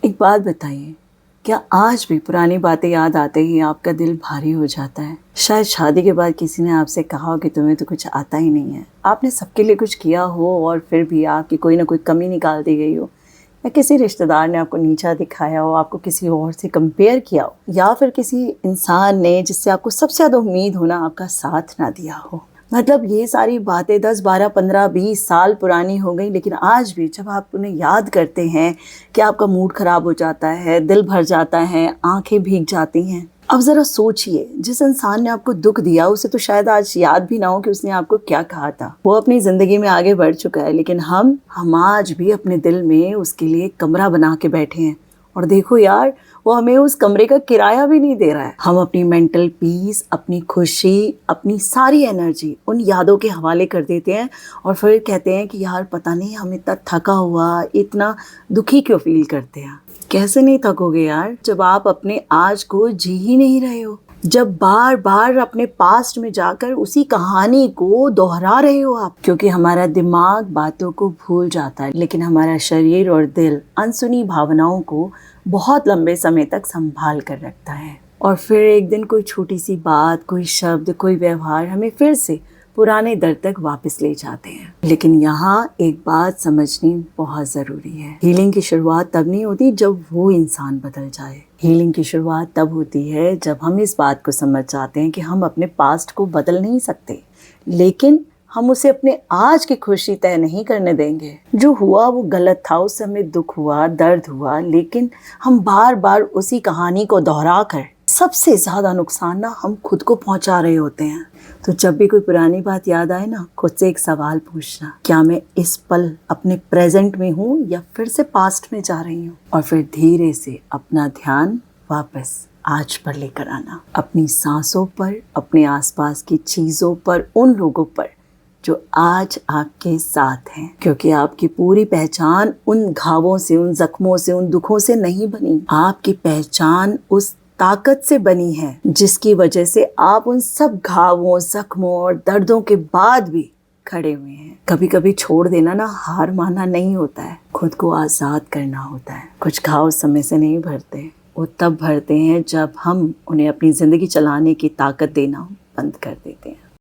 एक बात बताइए, क्या आज भी पुरानी बातें याद आते ही आपका दिल भारी हो जाता है? शायद शादी के बाद किसी ने आपसे कहा हो कि तुम्हें तो कुछ आता ही नहीं है। आपने सबके लिए कुछ किया हो और फिर भी आपकी कोई ना कोई कमी निकाल दी गई हो, या किसी रिश्तेदार ने आपको नीचा दिखाया हो, आपको किसी और से कंपेयर किया हो, या फिर किसी इंसान ने जिससे आपको सबसे ज़्यादा उम्मीद हो ना, आपका साथ ना दिया हो। मतलब ये सारी बातें 10, 12, 15, 20 साल पुरानी हो गई, लेकिन आज भी जब आप उन्हें याद करते हैं कि आपका मूड ख़राब हो जाता है, दिल भर जाता है, आंखें भीग जाती हैं। अब ज़रा सोचिए, जिस इंसान ने आपको दुख दिया उसे तो शायद आज याद भी ना हो कि उसने आपको क्या कहा था। वो अपनी ज़िंदगी में आगे बढ़ चुका है, लेकिन हम आज भी अपने दिल में उसके लिए कमरा बना के बैठे हैं। और देखो यार, वो हमें उस कमरे का किराया भी नहीं दे रहा है। हम अपनी मेंटल पीस, अपनी खुशी, अपनी सारी एनर्जी उन यादों के हवाले कर देते हैं और फिर कहते हैं कि यार पता नहीं हम इतना थका हुआ, इतना दुखी क्यों फील करते हैं। कैसे नहीं थकोगे यार, जब आप अपने आज को जी ही नहीं रहे हो, जब बार बार अपने पास्ट में जाकर उसी कहानी को दोहरा रहे हो आप। क्योंकि हमारा दिमाग बातों को भूल जाता है, लेकिन हमारा शरीर और दिल अनसुनी भावनाओं को बहुत लंबे समय तक संभाल कर रखता है। और फिर एक दिन कोई छोटी सी बात, कोई शब्द, कोई व्यवहार हमें फिर से पुराने दर्द तक वापस ले जाते हैं। लेकिन यहाँ एक बात समझनी बहुत ज़रूरी है, हीलिंग की शुरुआत तब नहीं होती जब वो इंसान बदल जाए। हीलिंग की शुरुआत तब होती है जब हम इस बात को समझ जाते हैं कि हम अपने पास्ट को बदल नहीं सकते, लेकिन हम उसे अपने आज की खुशी तय नहीं करने देंगे। जो हुआ वो गलत था, उससे हमें दुख हुआ, दर्द हुआ, लेकिन हम बार बार उसी कहानी को दोहरा कर सबसे ज़्यादा नुकसान ना हम खुद को पहुंचा रहे होते हैं। तो जब भी कोई पुरानी बात याद आए ना, खुद से एक सवाल पूछना, क्या मैं इस पल अपने प्रेजेंट में हूँ या फिर से पास्ट में जा रही हूँ? और फिर धीरे से अपना ध्यान वापस आज पर लेकर आना, अपनी सांसों पर, अपने आसपास की चीज़ों पर, उन लोगों पर जो आज आपके साथ हैं। क्योंकि आपकी पूरी पहचान उन घावों से, उन जख्मों से, उन दुखों से नहीं बनी। आपकी पहचान उस ताकत से बनी है जिसकी वजह से आप उन सब घावों, जख्मों और दर्दों के बाद भी खड़े हुए हैं। कभी कभी छोड़ देना ना हार मानना नहीं होता है, खुद को आज़ाद करना होता है। कुछ घाव समय से नहीं भरते, वो तब भरते हैं जब हम उन्हें अपनी ज़िंदगी चलाने की ताकत देना बंद कर देते हैं।